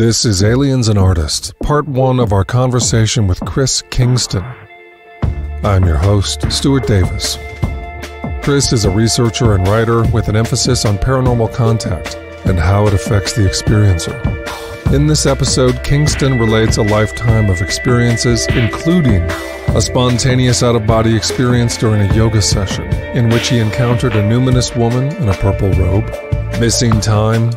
This is Aliens and Artists, part one of our conversation with Chris Kingston. I'm your host, Stuart Davis. Chris is a researcher and writer with an emphasis on paranormal contact and how it affects the experiencer. In this episode, Kingston relates a lifetime of experiences, including a spontaneous out-of-body experience during a yoga session in which he encountered a numinous woman in a purple robe, missing time,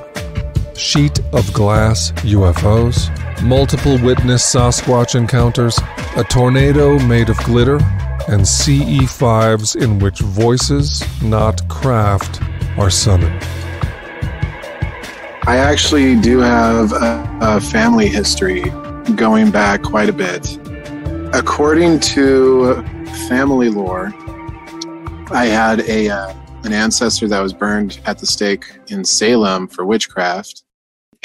sheet of glass UFOs, multiple witness Sasquatch encounters, a tornado made of glitter, and CE5s in which voices, not craft, are summoned. I actually do have a family history going back quite a bit. According to family lore, I had an ancestor that was burned at the stake in Salem for witchcraft.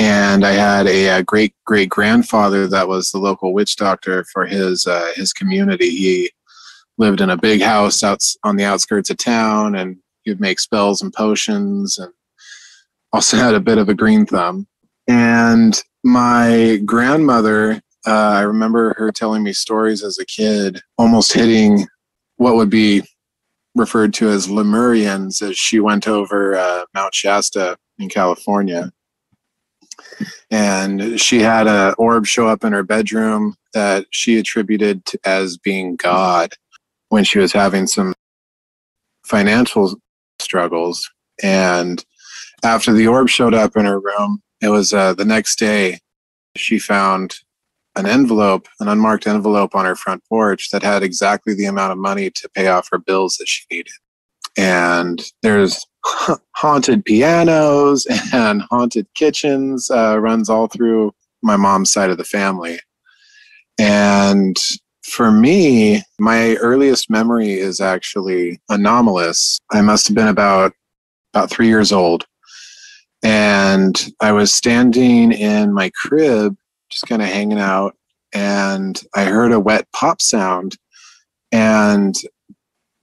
And I had a great-great-grandfather that was the local witch doctor for his community. He lived in a big house out on the outskirts of town, and he would make spells and potions, and also had a bit of a green thumb. And my grandmother, I remember her telling me stories as a kid, almost hitting what would be referred to as Lemurians as she went over Mount Shasta in California. And she had an orb show up in her bedroom that she attributed to as being God when she was having some financial struggles. And after the orb showed up in her room, it was the next day, she found an unmarked envelope on her front porch that had exactly the amount of money to pay off her bills that she needed. And there's haunted pianos and haunted kitchens, runs all through my mom's side of the family. And for me, my earliest memory is actually anomalous. I must have been about 3 years old. And I was standing in my crib, just kind of hanging out, and I heard a wet pop sound. And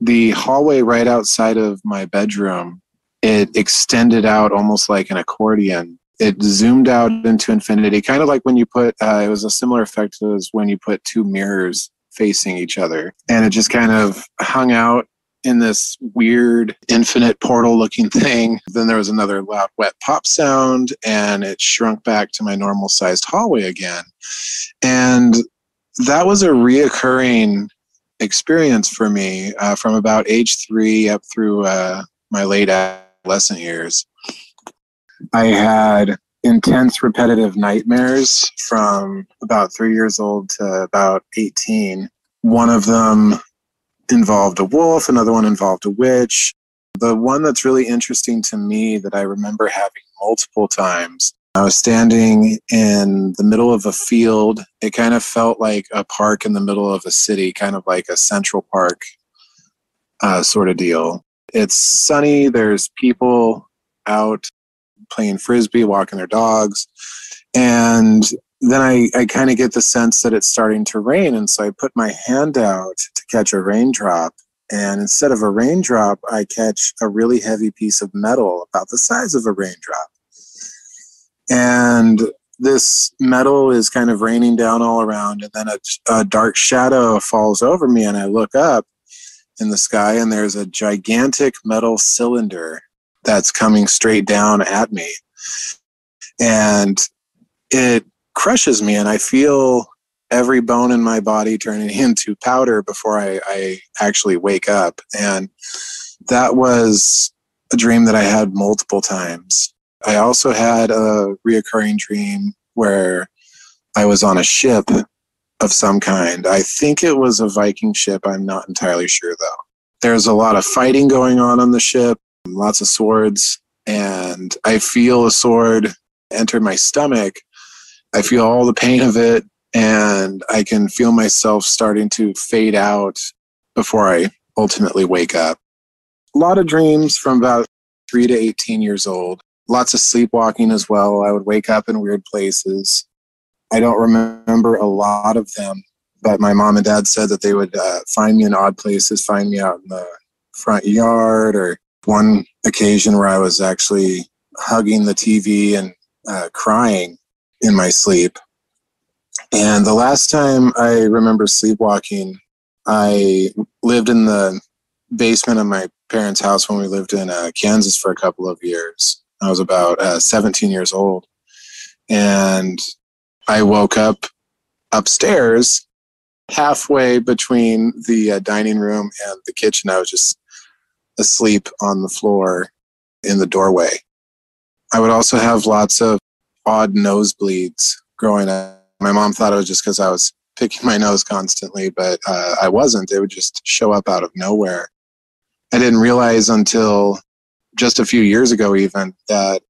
the hallway right outside of my bedroom, it extended out almost like an accordion. It zoomed out into infinity, kind of like when you put, it was a similar effect as when you put two mirrors facing each other. And it just kind of hung out in this weird infinite portal looking thing. Then there was another loud wet pop sound, and it shrunk back to my normal sized hallway again. And that was a reoccurring experience for me from about age 3 up through my late adolescent years. I had intense repetitive nightmares from about 3 years old to about 18. One of them involved a wolf, another one involved a witch. The one that's really interesting to me that I remember having multiple times, I was standing in the middle of a field. It kind of felt like a park in the middle of a city, kind of like a Central Park sort of deal. It's sunny. There's people out playing Frisbee, walking their dogs. And then I kind of get the sense that it's starting to rain. And so I put my hand out to catch a raindrop. And instead of a raindrop, I catch a really heavy piece of metal about the size of a raindrop. And this metal is kind of raining down all around. And then a dark shadow falls over me. And I look up in the sky, and there's a gigantic metal cylinder that's coming straight down at me. And it crushes me, and I feel every bone in my body turning into powder before I actually wake up. And that was a dream that I had multiple times. I also had a reoccurring dream where I was on a ship of some kind. I think it was a Viking ship. I'm not entirely sure, though. There's a lot of fighting going on the ship, lots of swords, and I feel a sword enter my stomach. I feel all the pain of it, and I can feel myself starting to fade out before I ultimately wake up. A lot of dreams from about 3 to 18 years old. Lots of sleepwalking as well. I would wake up in weird places. I don't remember a lot of them, but my mom and dad said that they would find me in odd places, find me out in the front yard, or one occasion where I was actually hugging the TV and crying. in my sleep. And the last time I remember sleepwalking, I lived in the basement of my parents' house when we lived in Kansas for a couple of years. I was about 17 years old. And I woke up upstairs halfway between the dining room and the kitchen. I was just asleep on the floor in the doorway. I would also have lots of odd nosebleeds growing up. My mom thought it was just because I was picking my nose constantly, but I wasn't. It would just show up out of nowhere. I didn't realize until just a few years ago even that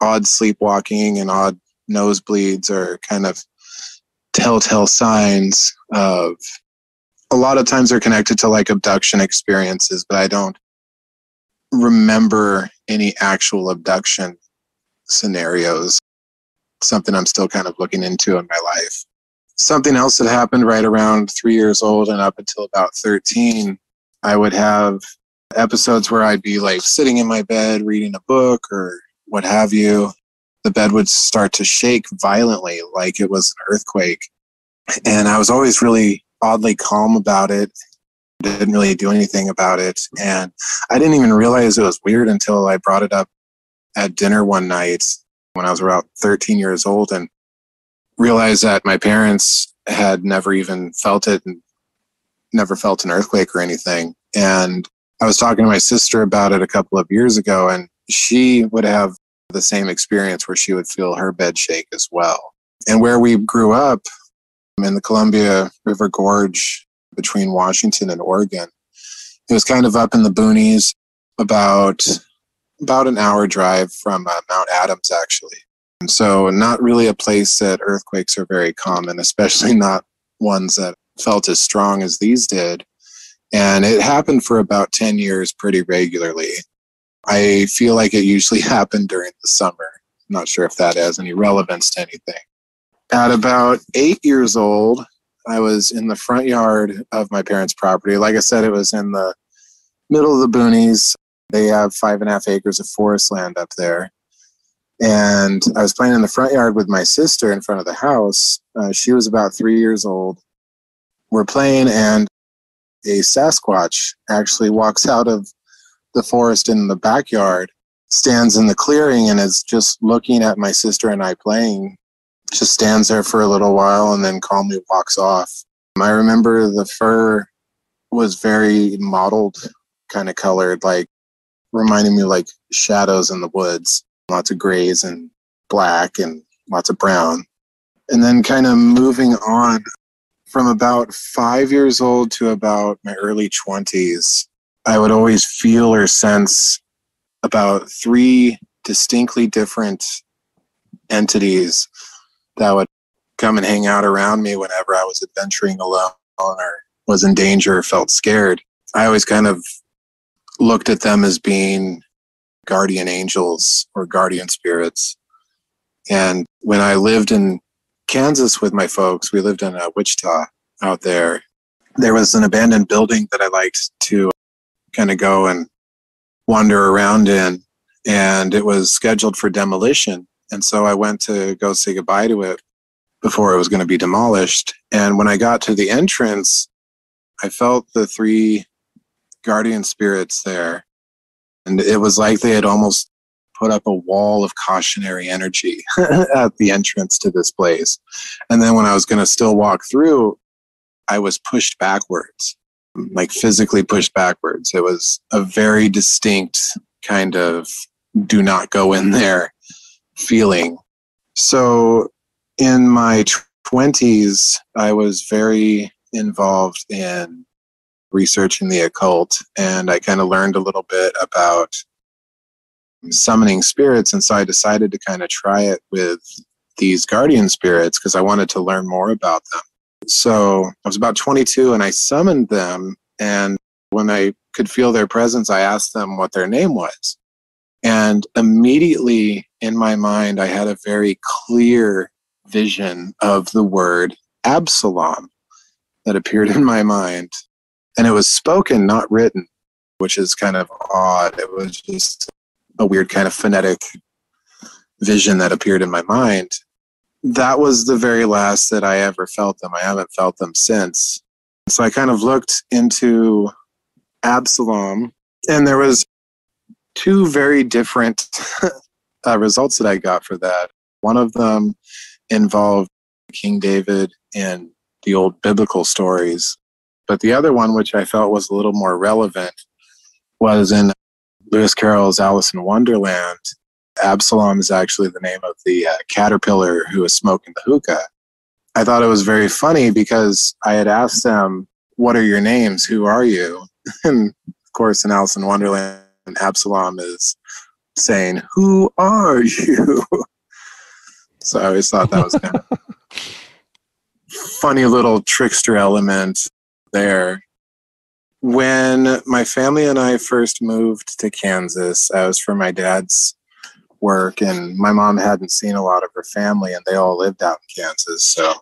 odd sleepwalking and odd nosebleeds are kind of telltale signs of, a lot of times they're connected to like abduction experiences, but I don't remember any actual abduction scenarios. Something I'm still kind of looking into in my life. Something else that happened right around 3 years old and up until about 13, I would have episodes where I'd be like sitting in my bed reading a book or what have you. The bed would start to shake violently like it was an earthquake. And I was always really oddly calm about it. Didn't really do anything about it. And I didn't even realize it was weird until I brought it up at dinner one night when I was about 13 years old and realized that my parents had never even felt it and never felt an earthquake or anything. And I was talking to my sister about it a couple of years ago, and she would have the same experience where she would feel her bed shake as well. And where we grew up in the Columbia River Gorge between Washington and Oregon, it was kind of up in the boonies, about an hour drive from Mount Adams, actually. And so not really a place that earthquakes are very common, especially not ones that felt as strong as these did. And it happened for about 10 years pretty regularly. I feel like it usually happened during the summer. I'm not sure if that has any relevance to anything. At about 8 years old, I was in the front yard of my parents' property. Like I said, it was in the middle of the boonies. They have 5.5 acres of forest land up there. And I was playing in the front yard with my sister in front of the house. She was about 3 years old. We're playing, and a Sasquatch actually walks out of the forest in the backyard, stands in the clearing, and is just looking at my sister and I playing. Just stands there for a little while and then calmly walks off. I remember the fur was very mottled, kind of colored, like reminding me like shadows in the woods. Lots of grays and black and lots of brown. And then kind of moving on from about 5 years old to about my early 20s, I would always feel or sense about 3 distinctly different entities that would come and hang out around me whenever I was adventuring alone or was in danger or felt scared. I always kind of looked at them as being guardian angels or guardian spirits. And when I lived in Kansas with my folks, we lived in Wichita out there. There was an abandoned building that I liked to kind of go and wander around in, and it was scheduled for demolition. And so I went to go say goodbye to it before it was going to be demolished. And when I got to the entrance, I felt the 3 guardian spirits there. And it was like they had almost put up a wall of cautionary energy at the entrance to this place. And then when I was going to still walk through, I was pushed backwards, like physically pushed backwards. It was a very distinct kind of do not go in there feeling. So in my 20s, I was very involved in researching the occult, and I kind of learned a little bit about summoning spirits, and so I decided to kind of try it with these guardian spirits because I wanted to learn more about them. So I was about 22 and I summoned them, and when I could feel their presence, I asked them what their name was. And immediately in my mind, I had a very clear vision of the word Absalom that appeared in my mind. And it was spoken, not written, which is kind of odd. It was just a weird kind of phonetic vision that appeared in my mind. that was the very last that I ever felt them. I haven't felt them since. So I kind of looked into Absalom, and there was two very different results that I got for that. One of them involved King David and the old biblical stories. But the other one, which I felt was a little more relevant, was in Lewis Carroll's Alice in Wonderland. Absalom is actually the name of the caterpillar who was smoking the hookah. I thought it was very funny because I had asked them, "What are your names? Who are you?" And of course, in Alice in Wonderland, Absalom is saying, "Who are you?" So I always thought that was kind of funny little trickster element there. When my family and I first moved to Kansas, I was for my dad's work, and my mom hadn't seen a lot of her family, and they all lived out in Kansas. So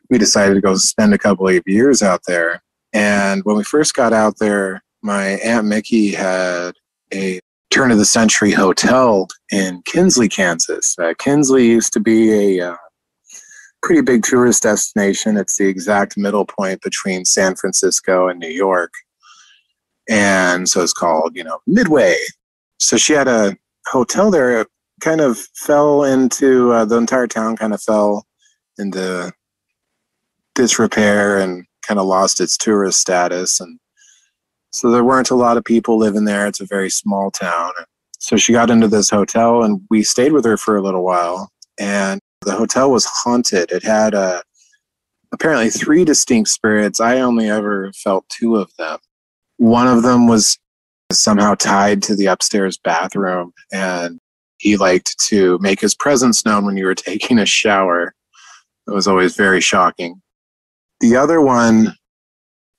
we decided to go spend a couple of years out there. And when we first got out there, my Aunt Mickey had a turn-of-the-century hotel in Kinsley, Kansas. Kinsley used to be a pretty big tourist destination. It's the exact middle point between San Francisco and New York. And so it's called, Midway. So she had a hotel there. It kind of fell into, the entire town kind of fell into disrepair and kind of lost its tourist status. And so there weren't a lot of people living there. It's a very small town. So she got into this hotel, and we stayed with her for a little while. And the hotel was haunted. It had apparently 3 distinct spirits. I only ever felt 2 of them. One of them was somehow tied to the upstairs bathroom, and he liked to make his presence known when you were taking a shower. It was always very shocking. The other one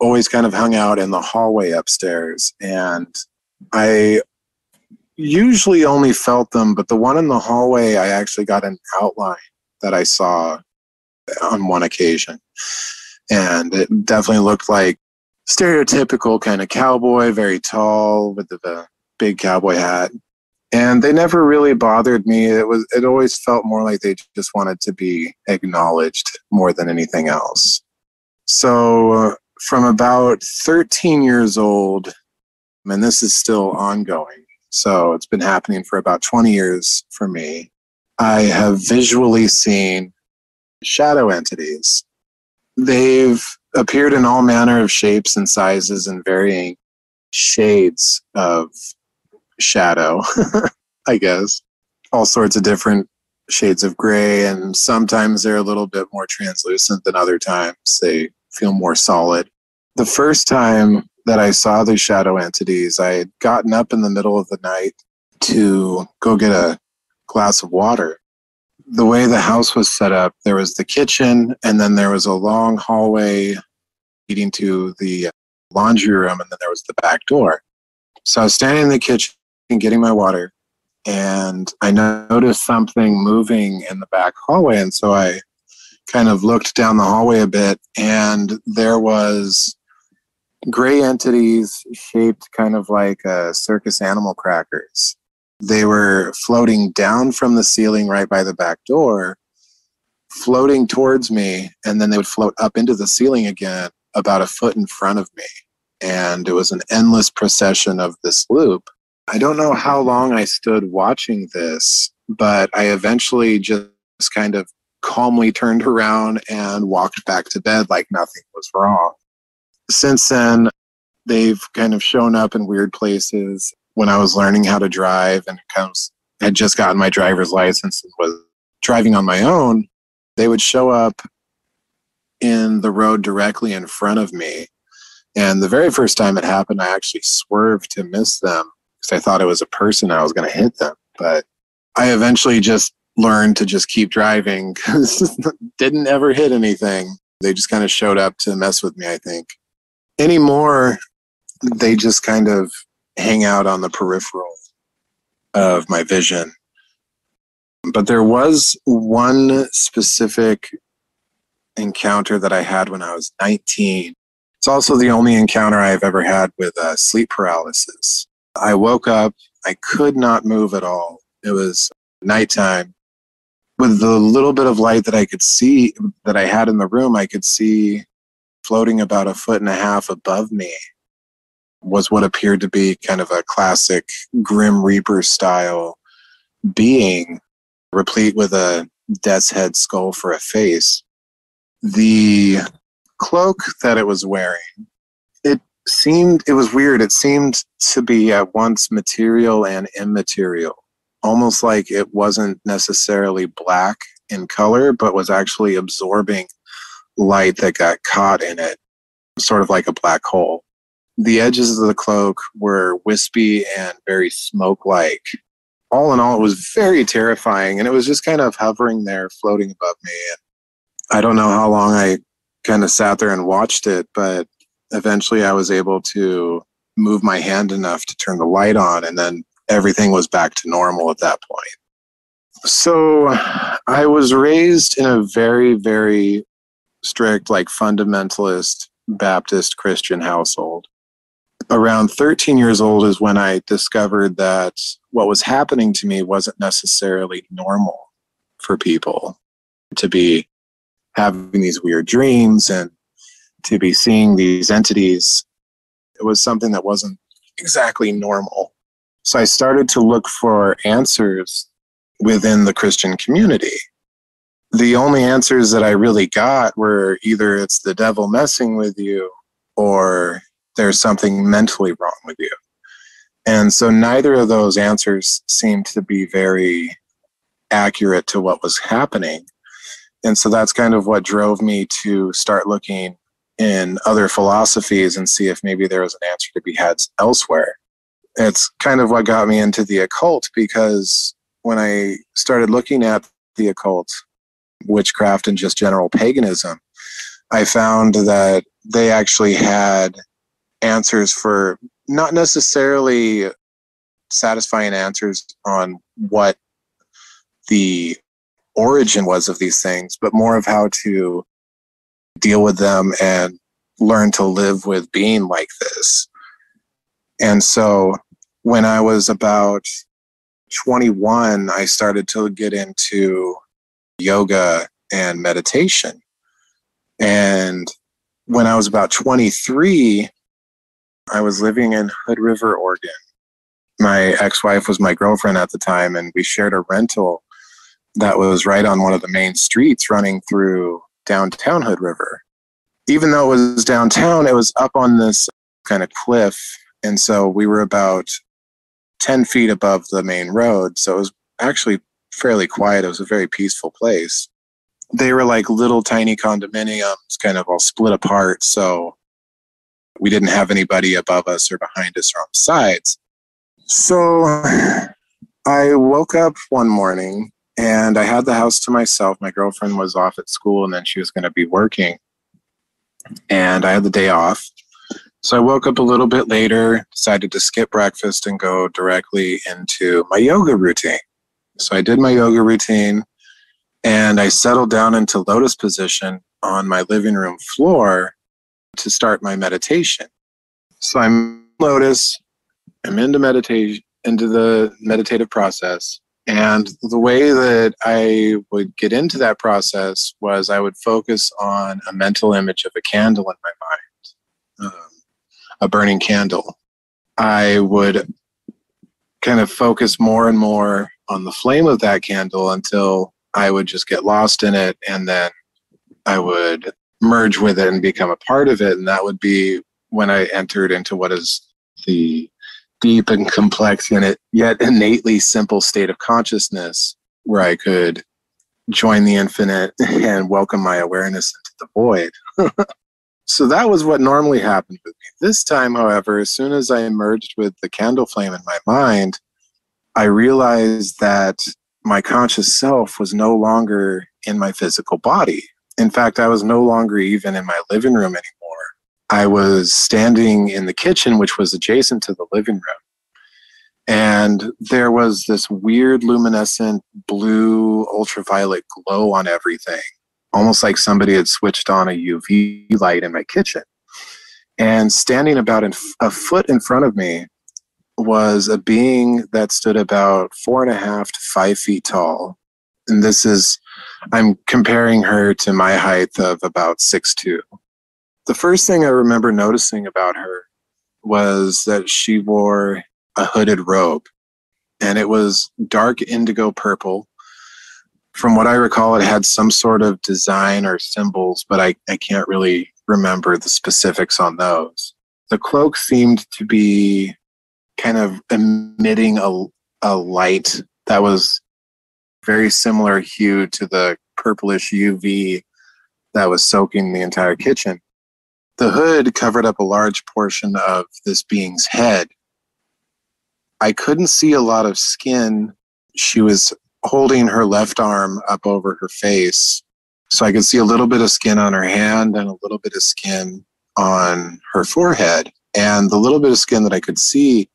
always kind of hung out in the hallway upstairs, and I usually only felt them, but the one in the hallway, I actually got an outline that I saw on one occasion. And it definitely looked like stereotypical kind of cowboy, very tall with the big cowboy hat. And they never really bothered me. It always felt more like they just wanted to be acknowledged more than anything else. So from about 13 years old, and this is still ongoing, so it's been happening for about 20 years for me, I have visually seen shadow entities. They've appeared in all manner of shapes and sizes and varying shades of shadow, I guess. All sorts of different shades of gray, and sometimes they're a little bit more translucent than other times. They feel more solid. The first time that I saw these shadow entities, I had gotten up in the middle of the night to go get a glass of water. The way the house was set up, there was the kitchen, and then there was a long hallway leading to the laundry room, and then there was the back door. So I was standing in the kitchen getting my water, and I noticed something moving in the back hallway, and so I kind of looked down the hallway a bit, and there was gray entities shaped kind of like circus animal crackers. They were floating down from the ceiling right by the back door, floating towards me, and then they would float up into the ceiling again about a foot in front of me. And it was an endless procession of this loop. I don't know how long I stood watching this, but I eventually just kind of calmly turned around and walked back to bed like nothing was wrong. Since then, they've kind of shown up in weird places. When I was learning how to drive and had just gotten my driver's license and was driving on my own, they would show up in the road directly in front of me. And the very first time it happened, I actually swerved to miss them because I thought it was a person. I was going to hit them. But I eventually just learned to just keep driving because didn't ever hit anything. They just kind of showed up to mess with me, I think. Anymore, they just kind of hang out on the peripheral of my vision. But there was one specific encounter that I had when I was 19. It's also the only encounter I've ever had with sleep paralysis. I woke up, I could not move at all. It was nighttime, with the little bit of light that I could see, that I had in the room, I could see floating about 1.5 feet above me was what appeared to be kind of a classic Grim Reaper style being, replete with a death's head skull for a face. The cloak that it was wearing, it was weird. It seemed to be at once material and immaterial, almost like it wasn't necessarily black in color, but was actually absorbing light that got caught in it, sort of like a black hole. The edges of the cloak were wispy and very smoke-like. All in all, it was very terrifying, and it was just kind of hovering there, floating above me. And I don't know how long I kind of sat there and watched it, but eventually I was able to move my hand enough to turn the light on, and then everything was back to normal at that point. So I was raised in a very, very strict, like fundamentalist Baptist Christian household. Around 13 years old is when I discovered that what was happening to me wasn't necessarily normal for people. To be having these weird dreams and to be seeing these entities, it was something that wasn't exactly normal. So I started to look for answers within the Christian community. The only answers that I really got were either it's the devil messing with you or there's something mentally wrong with you. And so neither of those answers seemed to be very accurate to what was happening. And so that's kind of what drove me to start looking in other philosophies and see if maybe there was an answer to be had elsewhere. It's kind of what got me into the occult, because when I started looking at the occult, witchcraft, and just general paganism, I found that they actually had answers for not necessarily satisfying answers on what the origin was of these things, but more of how to deal with them and learn to live with being like this. And so when I was about 21, I started to get into yoga and meditation. And when I was about 23, I was living in Hood River, Oregon. My ex-wife was my girlfriend at the time, and we shared a rental that was right on one of the main streets running through downtown Hood River. Even though it was downtown, it was up on this kind of cliff, and so we were about 10 feet above the main road, so it was actually fairly quiet. It was a very peaceful place. They were like little tiny condominiums, kind of all split apart, so we didn't have anybody above us or behind us or on the sides. So I woke up one morning and I had the house to myself. My girlfriend was off at school and then she was going to be working. And I had the day off. So I woke up a little bit later, decided to skip breakfast and go directly into my yoga routine. So I did my yoga routine and I settled down into lotus position on my living room floor to start my meditation. So I'm lotus, I'm into meditation, into the meditative process. And the way that I would get into that process was I would focus on a mental image of a candle in my mind, a burning candle. I would kind of focus more and more on the flame of that candle until I would just get lost in it, and then I would merge with it and become a part of it. And that would be when I entered into what is the deep and complex and yet innately simple state of consciousness, where I could join the infinite and welcome my awareness into the void. So that was what normally happened with me. This time, however, as soon as I merged with the candle flame in my mind, I realized that my conscious self was no longer in my physical body. In fact, I was no longer even in my living room anymore. I was standing in the kitchen, which was adjacent to the living room. And there was this weird luminescent blue ultraviolet glow on everything, almost like somebody had switched on a UV light in my kitchen. And standing about a foot in front of me was a being that stood about 4.5 to 5 feet tall. And I'm comparing her to my height of about 6'2". The first thing I remember noticing about her was that she wore a hooded robe, and it was dark indigo purple. From what I recall, it had some sort of design or symbols, but I can't really remember the specifics on those. The cloak seemed to be kind of emitting a light that was very similar hue to the purplish UV that was soaking the entire kitchen. The hood covered up a large portion of this being's head. I couldn't see a lot of skin. She was holding her left arm up over her face, so I could see a little bit of skin on her hand and a little bit of skin on her forehead. And the little bit of skin that I could see,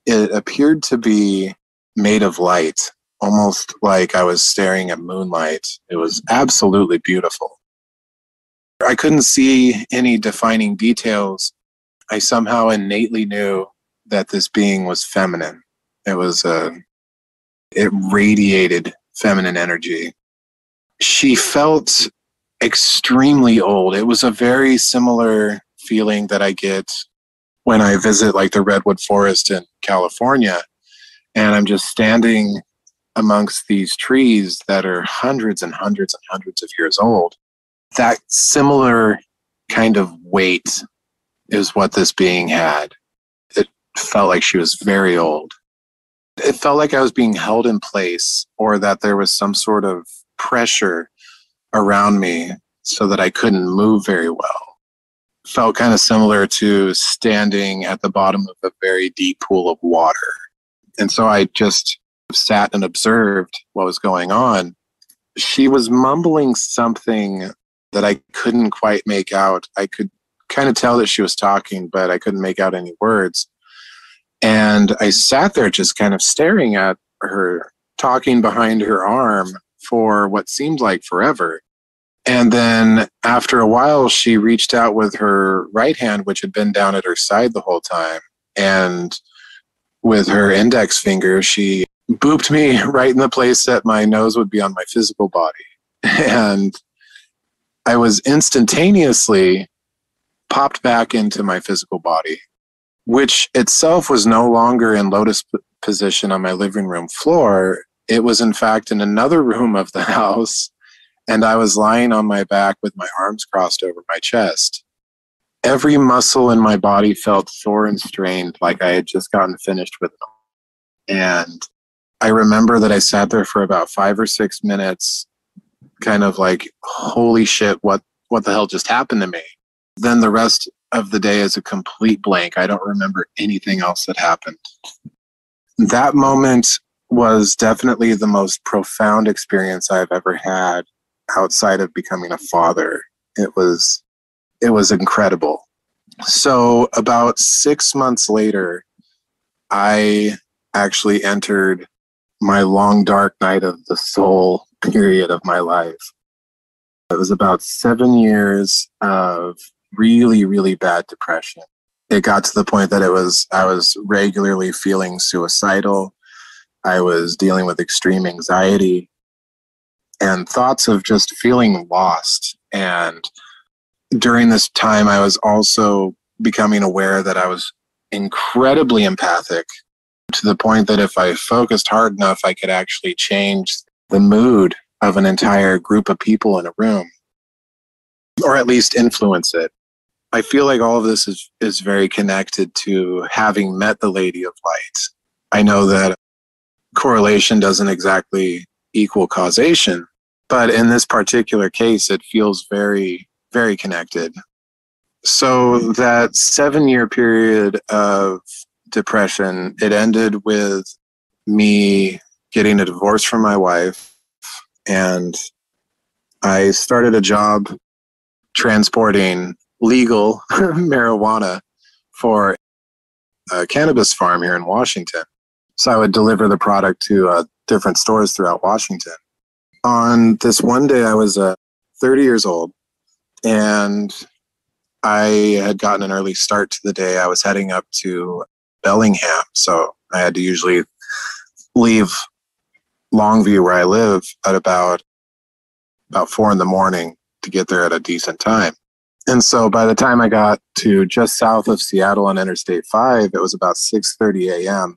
it appeared to be made of light, almost like I was staring at moonlight. It was absolutely beautiful. I couldn't see any defining details. I somehow innately knew that this being was feminine. It radiated feminine energy. She felt extremely old. It was a very similar feeling that I get when I visit like the Redwood Forest in California, and I'm just standing amongst these trees that are hundreds and hundreds and hundreds of years old. That similar kind of weight is what this being had. It felt like she was very old. It felt like I was being held in place, or that there was some sort of pressure around me so that I couldn't move very well. It felt kind of similar to standing at the bottom of a very deep pool of water. And so I just sat and observed what was going on. She was mumbling something that I couldn't quite make out. I could kind of tell that she was talking, but I couldn't make out any words. And I sat there just kind of staring at her, talking behind her arm for what seemed like forever. And then after a while, she reached out with her right hand, which had been down at her side the whole time. And with her index finger, she booped me right in the place that my nose would be on my physical body. And I was instantaneously popped back into my physical body, which itself was no longer in lotus position on my living room floor. It was, in fact, in another room of the house, and I was lying on my back with my arms crossed over my chest. Every muscle in my body felt sore and strained, like I had just gotten finished with them. And I remember that I sat there for about 5 or 6 minutes, kind of like, holy shit, what the hell just happened to me? Then the rest of the day is a complete blank. I don't remember anything else that happened. That moment was definitely the most profound experience I've ever had outside of becoming a father. It was incredible. So about 6 months later, I actually entered my long, dark night of the soul period of my life. It was about 7 years of really, really bad depression. It got to the point that I was regularly feeling suicidal. I was dealing with extreme anxiety and thoughts of just feeling lost. And during this time, I was also becoming aware that I was incredibly empathic, to the point that if I focused hard enough, I could actually change the mood of an entire group of people in a room, or at least influence it. I feel like all of this is very connected to having met the Lady of Light. I know that correlation doesn't exactly equal causation, but in this particular case, it feels very, very connected. So that 7-year period of depression, it ended with me getting a divorce from my wife, and I started a job transporting legal marijuana for a cannabis farm here in Washington. So I would deliver the product to different stores throughout Washington. On this one day, I was 30 years old, and I had gotten an early start to the day. I was heading up to Bellingham, so I had to usually leave Longview, where I live, at about 4 a.m. to get there at a decent time. And so by the time I got to just south of Seattle on Interstate 5, it was about 6:30 a.m.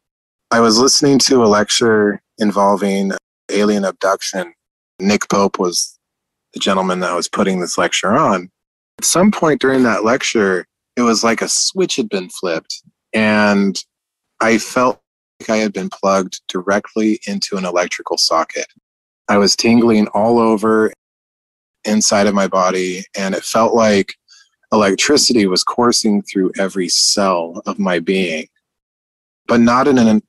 I was listening to a lecture involving alien abduction. Nick Pope was the gentleman that was putting this lecture on. At some point during that lecture, it was like a switch had been flipped, and I felt like I had been plugged directly into an electrical socket. I was tingling all over inside of my body, and it felt like electricity was coursing through every cell of my being, but not in an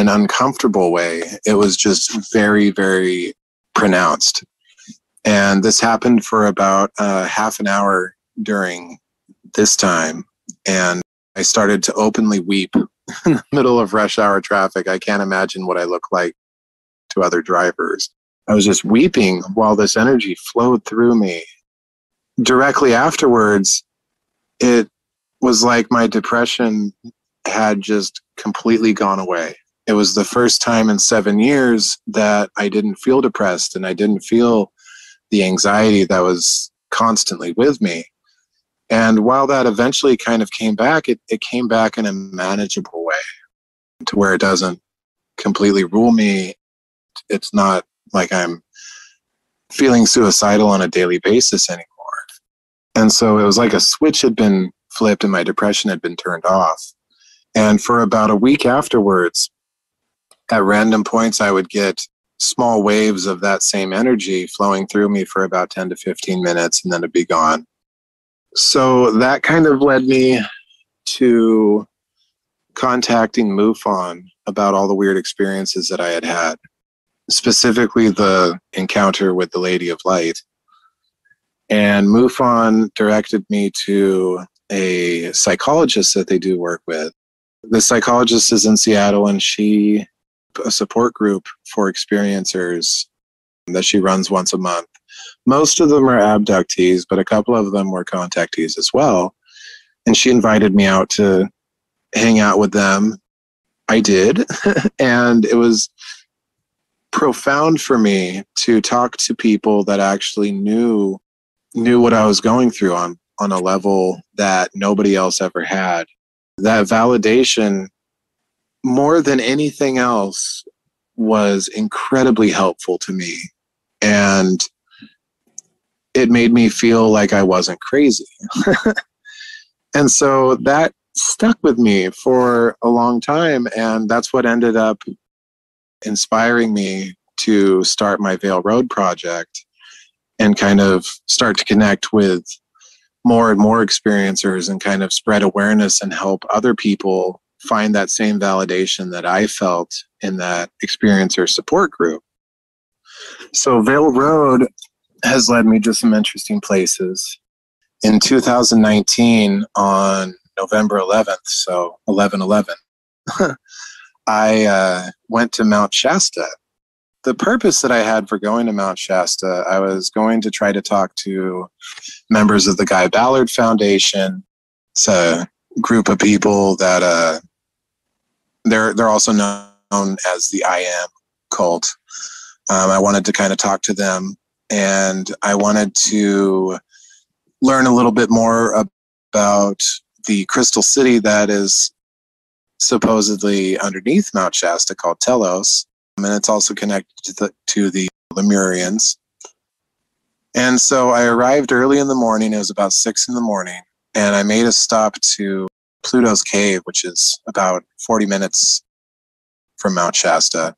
uncomfortable way. It was just very, very pronounced. And this happened for about half an hour during this time. And I started to openly weep in the middle of rush hour traffic. I can't imagine what I look like to other drivers. I was just weeping while this energy flowed through me. Directly afterwards, it was like my depression had just completely gone away. It was the first time in 7 years that I didn't feel depressed, and I didn't feel the anxiety that was constantly with me. And while that eventually kind of came back, it came back in a manageable way, to where it doesn't completely rule me. It's not like I'm feeling suicidal on a daily basis anymore. And so it was like a switch had been flipped and my depression had been turned off. And for about a week afterwards, at random points, I would get small waves of that same energy flowing through me for about 10 to 15 minutes, and then it'd be gone. So that kind of led me to contacting MUFON about all the weird experiences that I had had, specifically the encounter with the Lady of Light. And MUFON directed me to a psychologist that they do work with. The psychologist is in Seattle, and she a support group for experiencers that she runs once a month. Most of them are abductees, but a couple of them were contactees as well. And she invited me out to hang out with them. I did. And it was profound for me to talk to people that actually knew what I was going through on a level that nobody else ever had. That validation, more than anything else, was incredibly helpful to me. And it made me feel like I wasn't crazy. And so that stuck with me for a long time. And that's what ended up inspiring me to start my Vale Road project and kind of start to connect with more and more experiencers and kind of spread awareness and help other people find that same validation that I felt in that experiencer support group. So Vale Road has led me to some interesting places. In 2019, on November 11th, so 11/11, I went to Mount Shasta. The purpose that I had for going to Mount Shasta, I was going to try to talk to members of the Guy Ballard Foundation. It's a group of people that they're also known as the I Am cult. I wanted to kind of talk to them, and I wanted to learn a little bit more about the crystal city that is supposedly underneath Mount Shasta called Telos. And it's also connected to the Lemurians. And so I arrived early in the morning. It was about 6 a.m. And I made a stop to Pluto's Cave, which is about 40 minutes from Mount Shasta.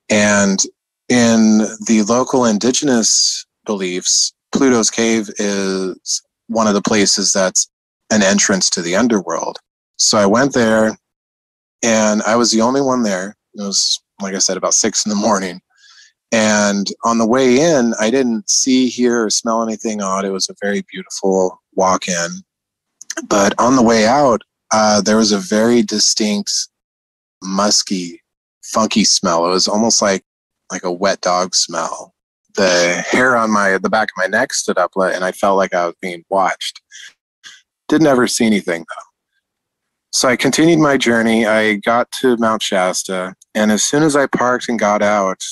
And in the local indigenous beliefs, Pluto's Cave is one of the places that's an entrance to the underworld. So I went there, and I was the only one there. It was, like I said, about 6 a.m. And on the way in, I didn't see, hear, or smell anything odd. It was a very beautiful walk-in. But on the way out, there was a very distinct, musky, funky smell. It was almost like a wet dog smell. The hair on the back of my neck stood up, and I felt like I was being watched. Didn't ever see anything, though. So I continued my journey. I got to Mount Shasta, and as soon as I parked and got out,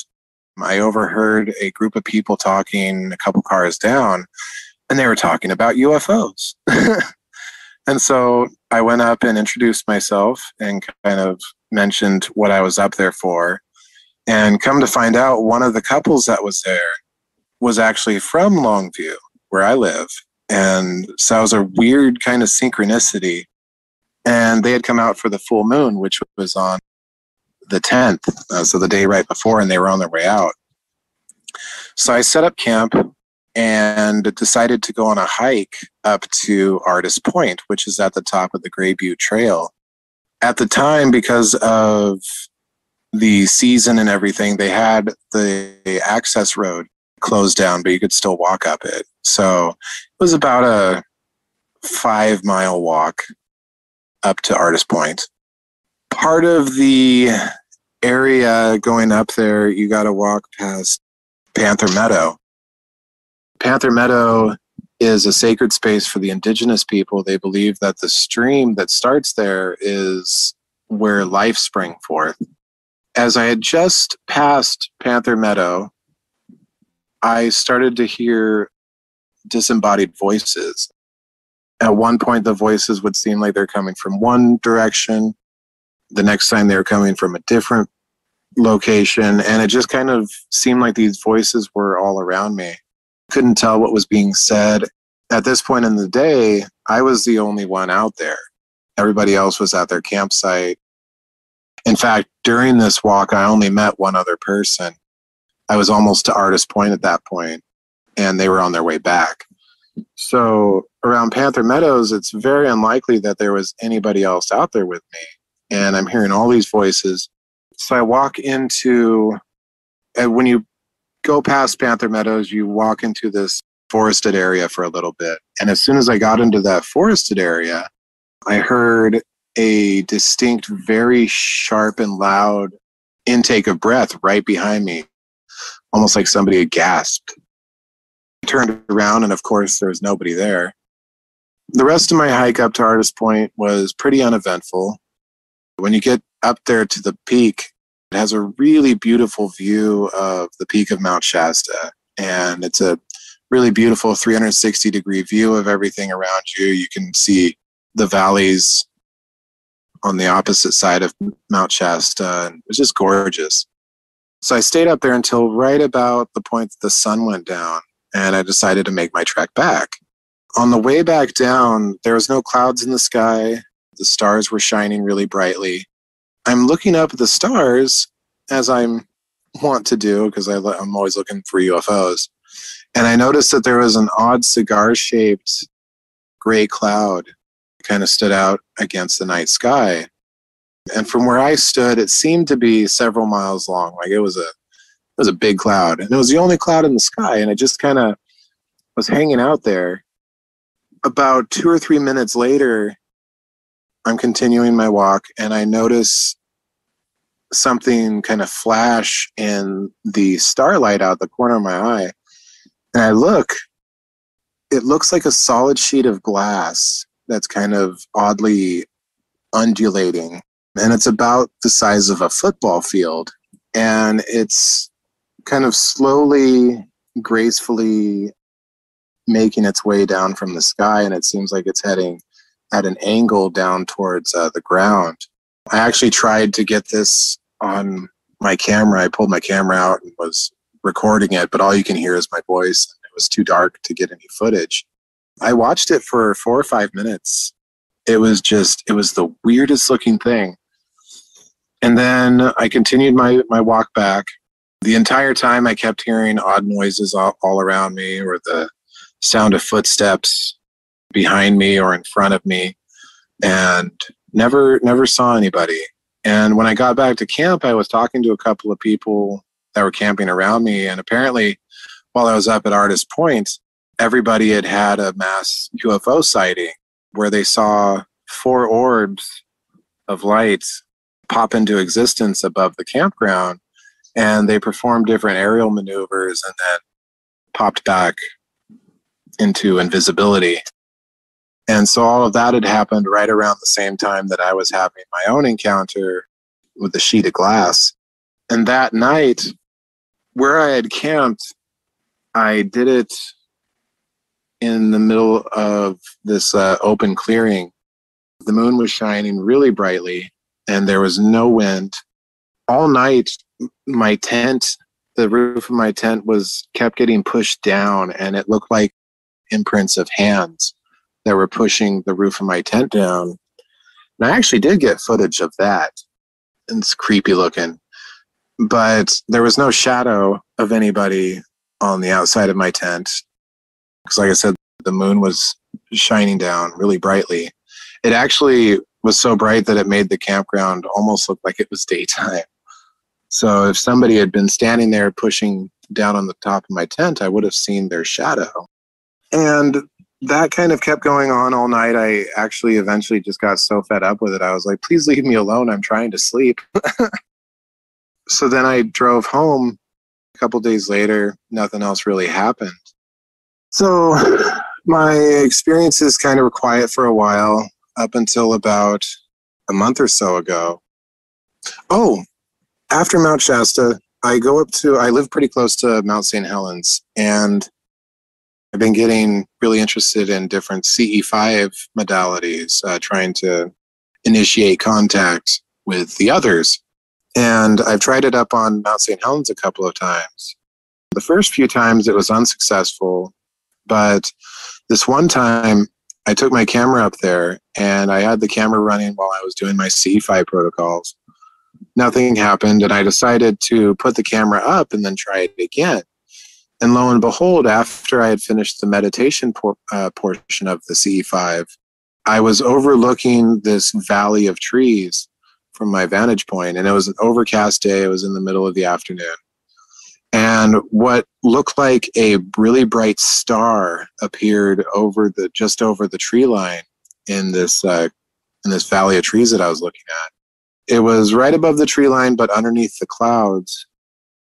I overheard a group of people talking a couple cars down, and they were talking about UFOs. And so I went up and introduced myself and kind of mentioned what I was up there for. And come to find out, one of the couples that was there was actually from Longview, where I live. And so it was a weird kind of synchronicity. And they had come out for the full moon, which was on the 10th, so the day right before, and they were on their way out. So I set up camp and decided to go on a hike up to Artist Point, which is at the top of the Gray Butte Trail. At the time, because of the season and everything, they had the access road closed down, but you could still walk up it. So it was about a 5-mile walk up to Artist Point. Part of the area going up there, you got to walk past Panther Meadow. Panther Meadow is a sacred space for the indigenous people. They believe that the stream that starts there is where life sprang forth. As I had just passed Panther Meadow, I started to hear disembodied voices. At one point, the voices would seem like they're coming from one direction. The next time they were coming from a different location. And it just kind of seemed like these voices were all around me. Couldn't tell what was being said. At this point in the day, I was the only one out there. Everybody else was at their campsite. In fact, during this walk, I only met one other person. I was almost to Artist Point at that point, and they were on their way back. So around Panther Meadows, it's very unlikely that there was anybody else out there with me. And I'm hearing all these voices. So I walk into, and when you go past Panther Meadows, you walk into this forested area for a little bit. And as soon as I got into that forested area, I heard a distinct, very sharp and loud intake of breath right behind me, almost like somebody had gasped. I turned around, and of course, there was nobody there. The rest of my hike up to Artist Point was pretty uneventful. When you get up there to the peak, it has a really beautiful view of the peak of Mount Shasta. And it's a really beautiful 360-degree view of everything around you. You can see the valleys on the opposite side of Mount Shasta. And it was just gorgeous. So I stayed up there until right about the point that the sun went down. And I decided to make my trek back. On the way back down, there was no clouds in the sky. The stars were shining really brightly. I'm looking up at the stars, as I'm want to do, because I'm always looking for UFOs. And I noticed that there was an odd cigar-shaped gray cloud kind of stood out against the night sky. And from where I stood, it seemed to be several miles long. Like it was a big cloud. And it was the only cloud in the sky. And it just kind of was hanging out there. About 2 or 3 minutes later, I'm continuing my walk, and I notice something kind of flash in the starlight out the corner of my eye. And I look, it looks like a solid sheet of glass that's kind of oddly undulating. And it's about the size of a football field. And it's kind of slowly, gracefully making its way down from the sky. And it seems like it's heading at an angle down towards the ground. I actually tried to get this on my camera. I pulled my camera out and was recording it, but all you can hear is my voice. It was too dark to get any footage. I watched it for 4 or 5 minutes. It was the weirdest looking thing. And then I continued my walk back. The entire time I kept hearing odd noises all around me, or the sound of footsteps behind me or in front of me, and never saw anybody. And when I got back to camp, I was talking to a couple of people that were camping around me. And apparently, while I was up at Artist Point, everybody had a mass UFO sighting where they saw 4 orbs of light pop into existence above the campground. And they performed different aerial maneuvers and then popped back into invisibility. And so all of that had happened right around the same time that I was having my own encounter with the sheet of glass. And that night, where I had camped, I did it in the middle of this open clearing. The moon was shining really brightly, and there was no wind. All night, my tent, the roof of my tent kept getting pushed down, and it looked like imprints of hands that were pushing the roof of my tent down. And I actually did get footage of that. It's creepy looking. But there was no shadow of anybody on the outside of my tent. Because like I said, the moon was shining down really brightly. It actually was so bright that it made the campground almost look like it was daytime. So if somebody had been standing there pushing down on the top of my tent, I would have seen their shadow. And that kind of kept going on all night. I actually eventually just got so fed up with it. I was like, please leave me alone. I'm trying to sleep. So then I drove home. A couple days later, nothing else really happened. So my experiences kind of were quiet for a while up until about a month or so ago. Oh, after Mount Shasta, I live pretty close to Mount St. Helens, and I've been getting really interested in different CE5 modalities, trying to initiate contact with the others. And I've tried it up on Mount St. Helens a couple of times. The first few times it was unsuccessful, but this one time I took my camera up there and I had the camera running while I was doing my CE5 protocols. Nothing happened, and I decided to put the camera up and then try it again. And lo and behold, after I had finished the meditation portion of the CE5, I was overlooking this valley of trees from my vantage point, and it was an overcast day. It was in the middle of the afternoon. And what looked like a really bright star appeared just over the tree line in this valley of trees that I was looking at. It was right above the tree line, but underneath the clouds,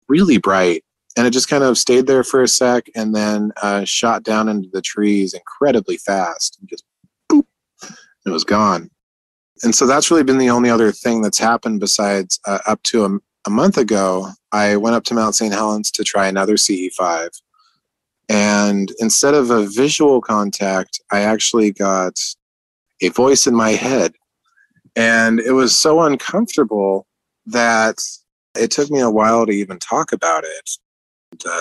really bright. And it just kind of stayed there for a sec and then shot down into the trees incredibly fast. And just boop, it was gone. And so that's really been the only other thing that's happened besides up to a month ago, I went up to Mount St. Helens to try another CE5. And instead of a visual contact, I actually got a voice in my head. And it was so uncomfortable that it took me a while to even talk about it.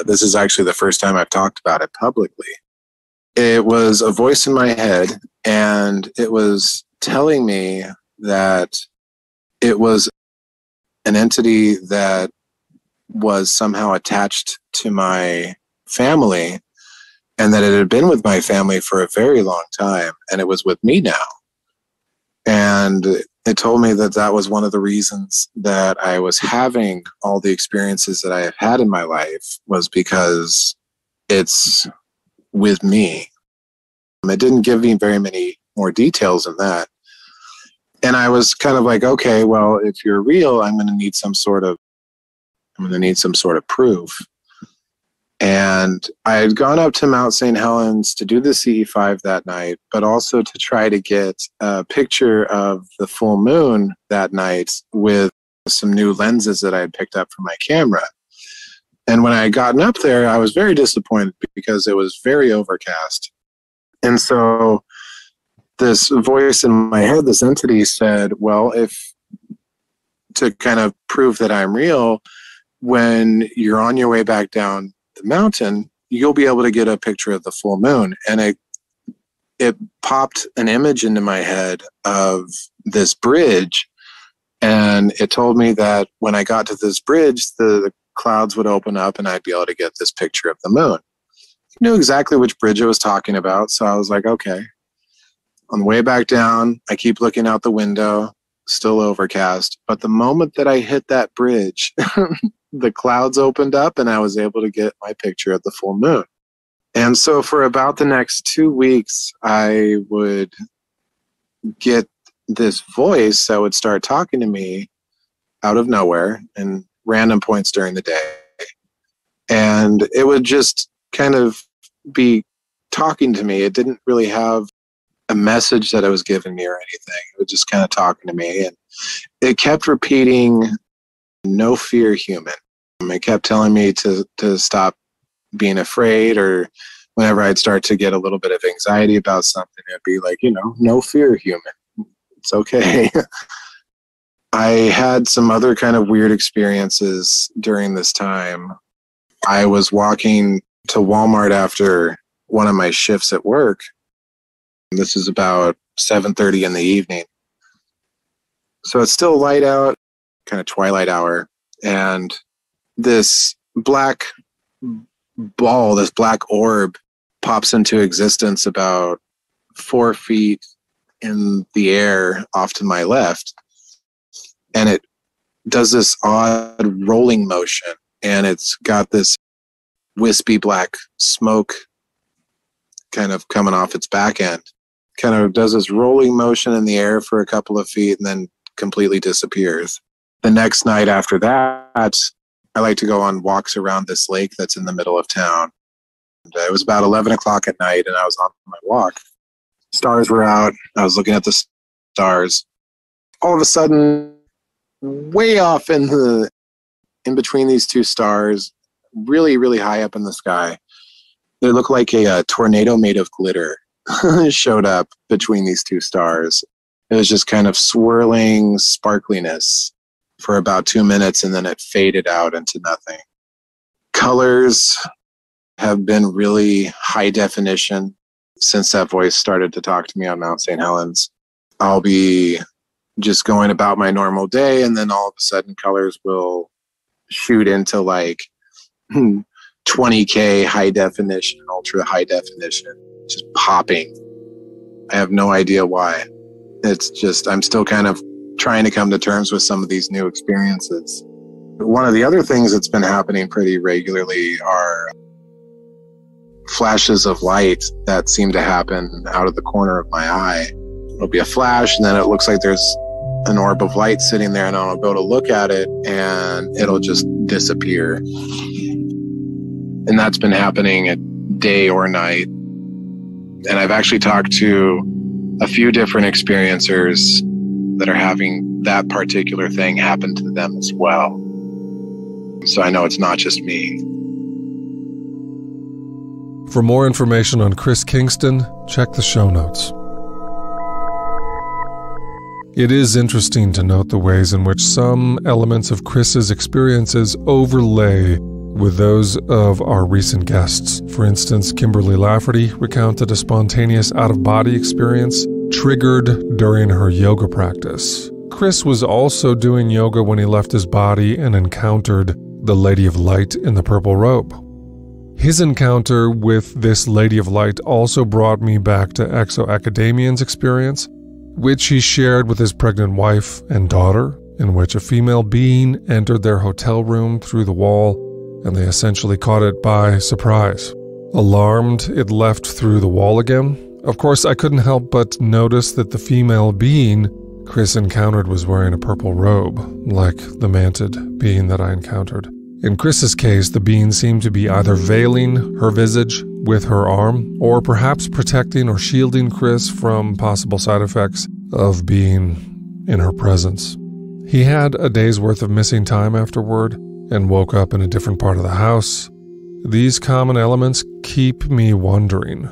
This is actually the first time I've talked about it publicly. It was a voice in my head, and it was telling me that it was an entity that was somehow attached to my family, and that it had been with my family for a very long time, and it was with me now. And it told me that that was one of the reasons that I was having all the experiences that I have had in my life, was because it's with me. It didn't give me very many more details than that. And I was kind of like, okay, well, if you're real, I'm going to need some sort of proof. And I had gone up to Mount St. Helens to do the CE5 that night, but also to try to get a picture of the full moon that night with some new lenses that I had picked up for my camera. And when I had gotten up there, I was very disappointed because it was very overcast. And so this voice in my head, this entity said, well, to kind of prove that I'm real, when you're on your way back down the mountain, you'll be able to get a picture of the full moon. And it popped an image into my head of this bridge. And it told me that when I got to this bridge, the clouds would open up and I'd be able to get this picture of the moon. I knew exactly which bridge it was talking about. So I was like, okay. On the way back down, I keep looking out the window, still overcast. But the moment that I hit that bridge, the clouds opened up and I was able to get my picture of the full moon. And so for about the next 2 weeks, I would get this voice that would start talking to me out of nowhere in random points during the day. And it would just kind of be talking to me. It didn't really have a message that it was giving me or anything. It was just kind of talking to me. And it kept repeating, "No fear, human." It kept telling me to stop being afraid, or whenever I'd start to get a little bit of anxiety about something, it'd be like, no fear, human. It's okay. I had some other kind of weird experiences during this time. I was walking to Walmart after one of my shifts at work. This is about 7:30 in the evening. So it's still light out, kind of twilight hour. And this black ball, this black orb pops into existence about 4 feet in the air off to my left. And it does this odd rolling motion. And it's got this wispy black smoke kind of coming off its back end. Kind of does this rolling motion in the air for a couple of feet and then completely disappears. The next night after that, I like to go on walks around this lake that's in the middle of town. And it was about 11 o'clock at night and I was on my walk. Stars were out. I was looking at the stars. All of a sudden, way off in between these two stars, really, really high up in the sky, they looked like a tornado made of glitter showed up between these two stars. It was just kind of swirling sparkliness for about 2 minutes, and then it faded out into nothing. Colors have been really high definition since that voice started to talk to me on Mount St. Helens. I'll be just going about my normal day, and then all of a sudden colors will shoot into like 20K high definition, ultra high definition, just popping. I have no idea why. It's just, I'm still kind of trying to come to terms with some of these new experiences. One of the other things that's been happening pretty regularly are flashes of light that seem to happen out of the corner of my eye. It'll be a flash, and then it looks like there's an orb of light sitting there, and I'll go to look at it and it'll just disappear. And that's been happening at day or night. And I've actually talked to a few different experiencers that are having that particular thing happen to them as well. So I know it's not just me. For more information on Chris Kingston, check the show notes. It is interesting to note the ways in which some elements of Chris's experiences overlay with those of our recent guests. For instance, Kimberly Lafferty recounted a spontaneous out-of-body experience triggered during her yoga practice. Chris was also doing yoga when he left his body and encountered the Lady of Light in the purple robe. His encounter with this Lady of Light also brought me back to Exo Academian's experience, which he shared with his pregnant wife and daughter, in which a female being entered their hotel room through the wall, and they essentially caught it by surprise. Alarmed, it left through the wall again. Of course, I couldn't help but notice that the female being Chris encountered was wearing a purple robe, like the manted being that I encountered. In Chris's case, the being seemed to be either veiling her visage with her arm, or perhaps protecting or shielding Chris from possible side effects of being in her presence. He had a day's worth of missing time afterward, and woke up in a different part of the house. These common elements keep me wondering.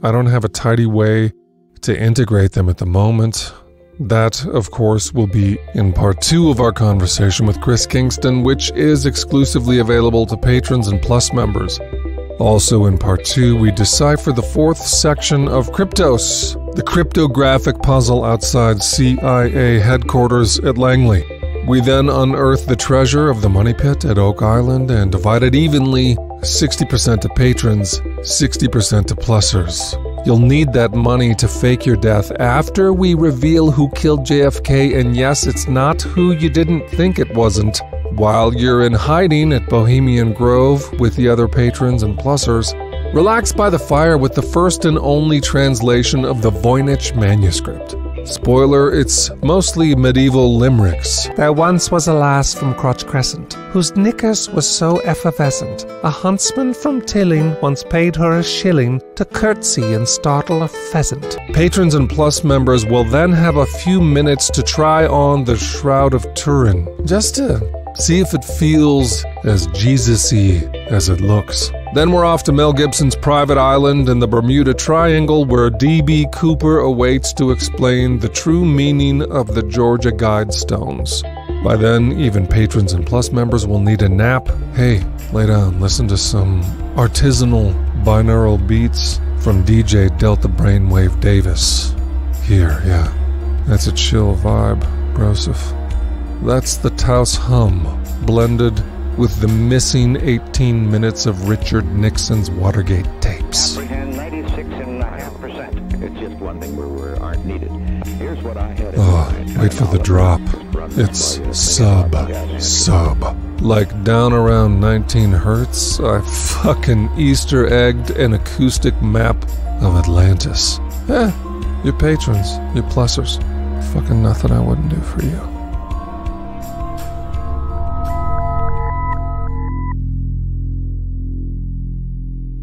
I don't have a tidy way to integrate them at the moment. That, of course, will be in part 2 of our conversation with Chris Kingston, which is exclusively available to patrons and Plus members. Also in part 2, we decipher the 4th section of Kryptos, the cryptographic puzzle outside CIA headquarters at Langley. We then unearth the treasure of the money pit at Oak Island and divide it evenly, 60% to patrons, 60% to plussers. You'll need that money to fake your death after we reveal who killed JFK, and yes, it's not who you didn't think it wasn't. While you're in hiding at Bohemian Grove with the other patrons and plussers, relax by the fire with the first and only translation of the Voynich manuscript. Spoiler, it's mostly medieval limericks. There once was a lass from Crotch Crescent, whose knickers was so effervescent. A huntsman from Tilling once paid her a shilling to curtsy and startle a pheasant. Patrons and Plus members will then have a few minutes to try on the Shroud of Turin, just to See if it feels as Jesus-y as it looks. Then we're off to Mel Gibson's private island in the Bermuda Triangle, where D.B. Cooper awaits to explain the true meaning of the Georgia Guidestones. By then, even patrons and Plus members will need a nap. Hey, lay down, listen to some artisanal binaural beats from DJ Delta Brainwave Davis. Here, yeah. That's a chill vibe, brosif. That's the Taos hum, blended with the missing 18 minutes of Richard Nixon's Watergate tapes. Apprehend 96.5%. It's just one thing where we aren't needed. Here's what I had in Oh, mind. wait for the drop. It's sub. Like down around 19 hertz, I fucking Easter egged an acoustic map of Atlantis. You patrons, you plussers. Fucking nothing I wouldn't do for you.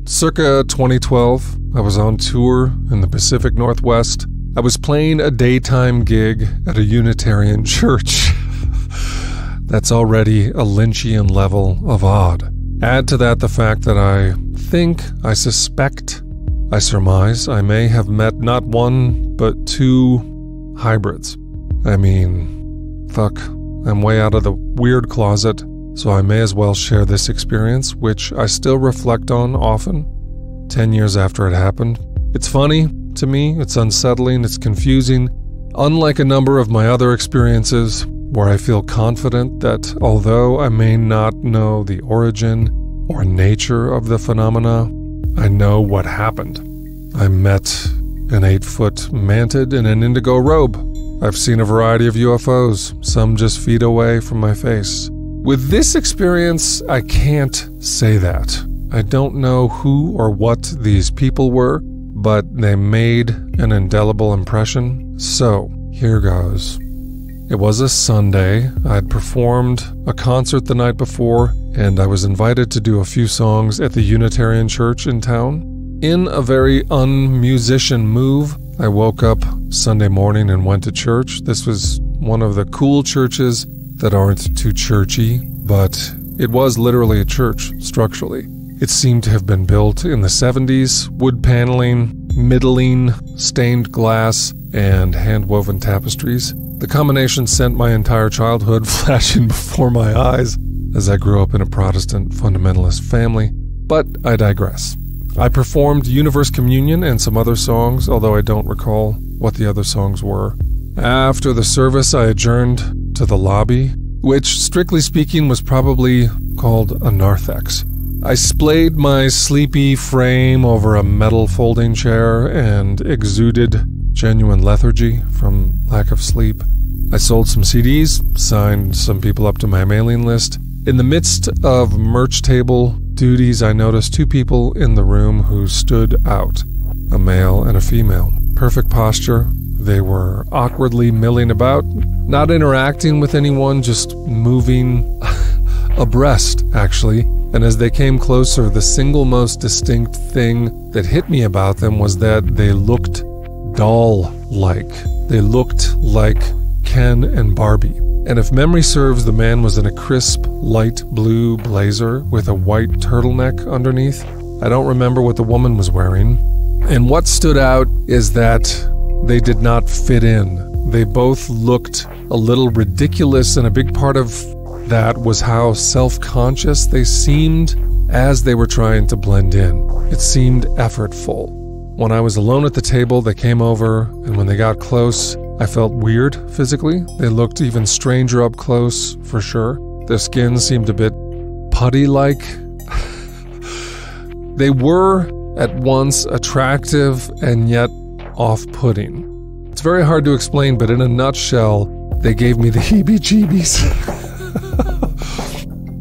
Circa 2012, I was on tour in the Pacific Northwest. I was playing a daytime gig at a Unitarian church. That's already a Lynchian level of odd. Add to that the fact that I suspect, I surmise, I may have met not one, but two hybrids. I mean, fuck, I'm way out of the weird closet, so I may as well share this experience, which I still reflect on often, 10 years after it happened. It's funny to me, it's unsettling, it's confusing. Unlike a number of my other experiences, where I feel confident that although I may not know the origin or nature of the phenomena, I know what happened. I met an 8-foot mantid in an indigo robe. I've seen a variety of UFOs, some just feet away from my face. With this experience, I can't say that. I don't know who or what these people were, but they made an indelible impression. So, here goes. It was a Sunday. I'd performed a concert the night before, and I was invited to do a few songs at the Unitarian church in town. In a very un-musician move, I woke up Sunday morning and went to church. This was one of the cool churches that aren't too churchy, but it was literally a church, structurally. It seemed to have been built in the 70s, wood paneling, middling, stained glass, and hand-woven tapestries. The combination sent my entire childhood flashing before my eyes as I grew up in a Protestant fundamentalist family, but I digress. I performed Universe Communion and some other songs, although I don't recall what the other songs were. After the service, I adjourned to the lobby, which, strictly speaking, was probably called a narthex. I splayed my sleepy frame over a metal folding chair and exuded genuine lethargy from lack of sleep. I sold some CDs, signed some people up to my mailing list. In the midst of merch table duties, I noticed two people in the room who stood out, a male and a female. Perfect posture. They were awkwardly milling about, not interacting with anyone, just moving abreast, actually. And as they came closer, the single most distinct thing that hit me about them was that they looked doll-like. They looked like Ken and Barbie. And if memory serves, the man was in a crisp, light blue blazer with a white turtleneck underneath. I don't remember what the woman was wearing. And what stood out is that they did not fit in. They both looked a little ridiculous, and a big part of that was how self-conscious they seemed as they were trying to blend in. It seemed effortful. When I was alone at the table, they came over, and when they got close, I felt weird physically. They looked even stranger up close, for sure. Their skin seemed a bit putty-like. They were at once attractive and yet off-putting. It's very hard to explain, but in a nutshell, they gave me the heebie-jeebies.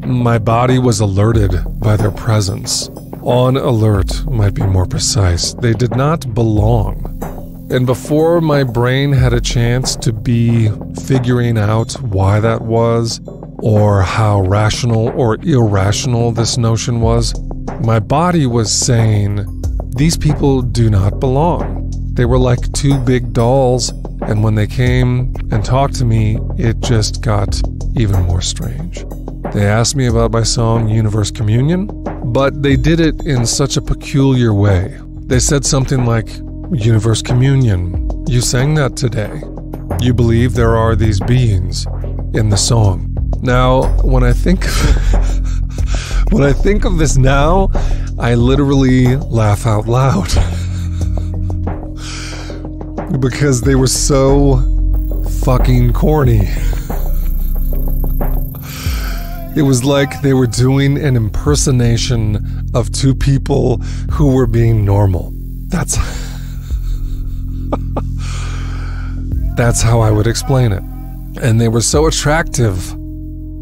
My body was alerted by their presence. On alert might be more precise. They did not belong. And before my brain had a chance to be figuring out why that was, or how rational or irrational this notion was, my body was saying, these people do not belong. They were like two big dolls, and when they came and talked to me, it just got even more strange. They asked me about my song Universe Communion, but they did it in such a peculiar way. They said something like, Universe Communion, you sang that today. You believe there are these beings in the song. Now, when I think of this now, I literally laugh out loud. Because they were so fucking corny. It was like they were doing an impersonation of two people who were being normal. That's how I would explain it. And they were so attractive,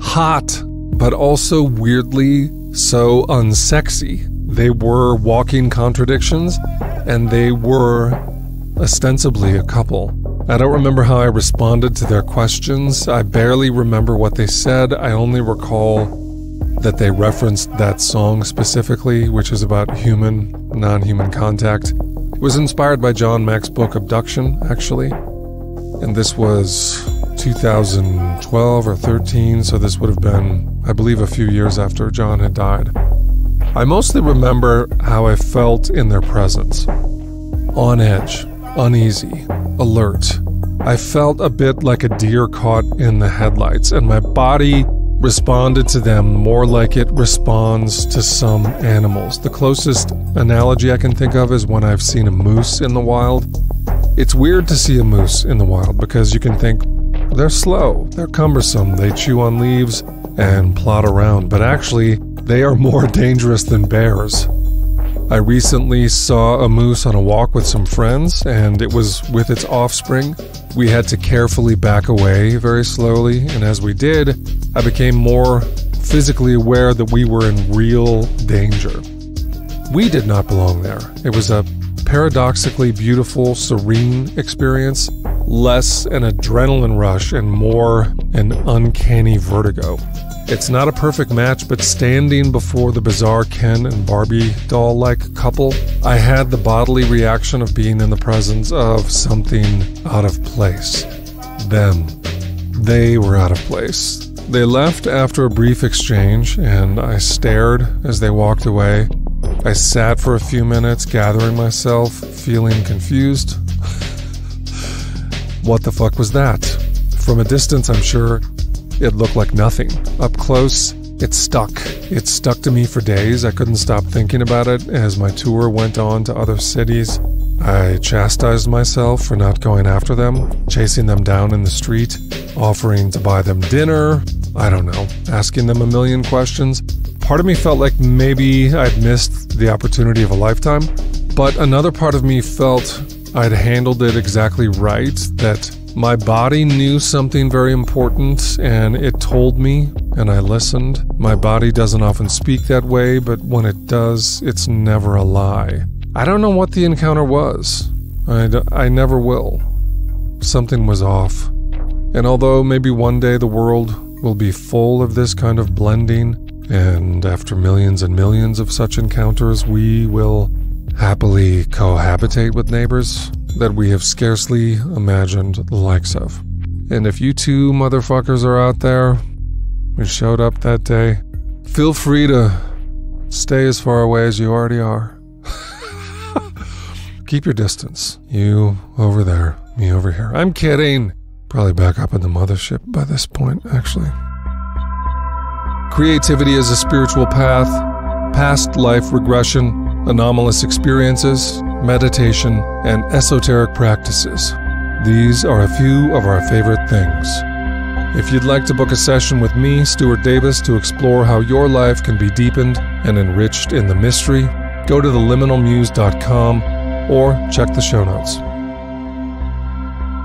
hot, but also weirdly so unsexy. They were walking contradictions, and they were ostensibly a couple. I don't remember how I responded to their questions. I barely remember what they said. I only recall that they referenced that song specifically, which is about human, non-human contact. It was inspired by John Mack's book Abduction, actually. And this was 2012 or 13, so this would have been, I believe, a few years after John had died. I mostly remember how I felt in their presence. On edge, uneasy, alert. I felt a bit like a deer caught in the headlights, and my body responded to them more like it responds to some animals. The closest analogy I can think of is when I've seen a moose in the wild. It's weird to see a moose in the wild because you can think they're slow, they're cumbersome, they chew on leaves and plod around, but actually they are more dangerous than bears. I recently saw a moose on a walk with some friends, and it was with its offspring. We had to carefully back away very slowly, and as we did, I became more physically aware that we were in real danger. We did not belong there. It was a paradoxically beautiful, serene experience, less an adrenaline rush and more an uncanny vertigo. It's not a perfect match, but standing before the bizarre Ken and Barbie doll-like couple, I had the bodily reaction of being in the presence of something out of place. Them. They were out of place. They left after a brief exchange, and I stared as they walked away. I sat for a few minutes, gathering myself, feeling confused. What the fuck was that? From a distance, I'm sure it looked like nothing. Up close, it stuck. It stuck to me for days. I couldn't stop thinking about it as my tour went on to other cities. I chastised myself for not going after them, chasing them down in the street, offering to buy them dinner, I don't know, asking them a million questions. Part of me felt like maybe I'd missed the opportunity of a lifetime, but another part of me felt I'd handled it exactly right, that my body knew something very important, and it told me, and I listened. My body doesn't often speak that way, but when it does, it's never a lie. I don't know what the encounter was. I never will. Something was off. And although maybe one day the world will be full of this kind of blending, and after millions and millions of such encounters, we will happily cohabitate with neighbors that we have scarcely imagined the likes of. And if you two motherfuckers are out there who showed up that day, feel free to stay as far away as you already are. Keep your distance. You over there, me over here. I'm kidding. Probably back up in the mothership by this point, actually. Creativity is a spiritual path, past life regression, anomalous experiences, meditation, and esoteric practices. These are a few of our favorite things. If you'd like to book a session with me, Stuart Davis, to explore how your life can be deepened and enriched in the mystery, go to theliminalmuse.com or check the show notes.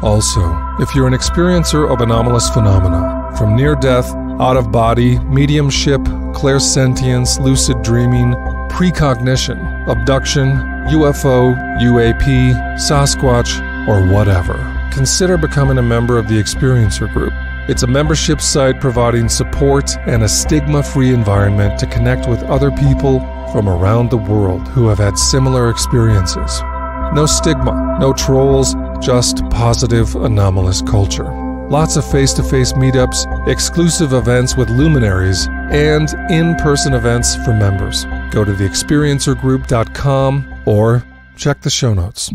Also, if you're an experiencer of anomalous phenomena, from near-death, out-of-body, mediumship, clairsentience, lucid dreaming, precognition, abduction, UFO, UAP, Sasquatch, or whatever, consider becoming a member of the Experiencer Group. It's a membership site providing support and a stigma-free environment to connect with other people from around the world who have had similar experiences. No stigma, no trolls, just positive anomalous culture. lots of face-to-face meetups, exclusive events with luminaries, and in-person events for members. Go to theexperiencergroup.com or check the show notes.